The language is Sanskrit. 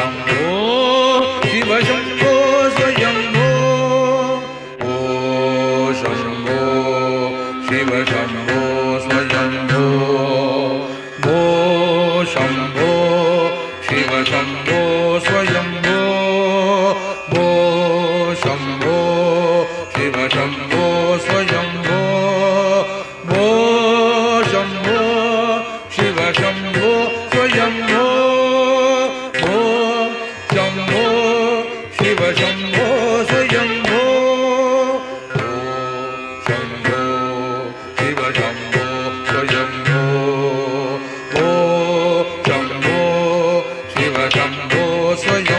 शम्भो शिव शम्भो स्वयम्भो ओ शम्भो शिव शम्भो स्वयम्भो ओ शम्भो शिव शम्भो स्वयम्भो ओ शम्भो शिव शम्भो स्वयम्भो ओ शम्भो शिव शम्भो स्वयम्भो ओ शम्भो शिव शम्भो स्वयम्भो ओ शम्भो शिव शम्भो स्वयम्भो ओ शम्भो शिव शम्भो स्वयम्भो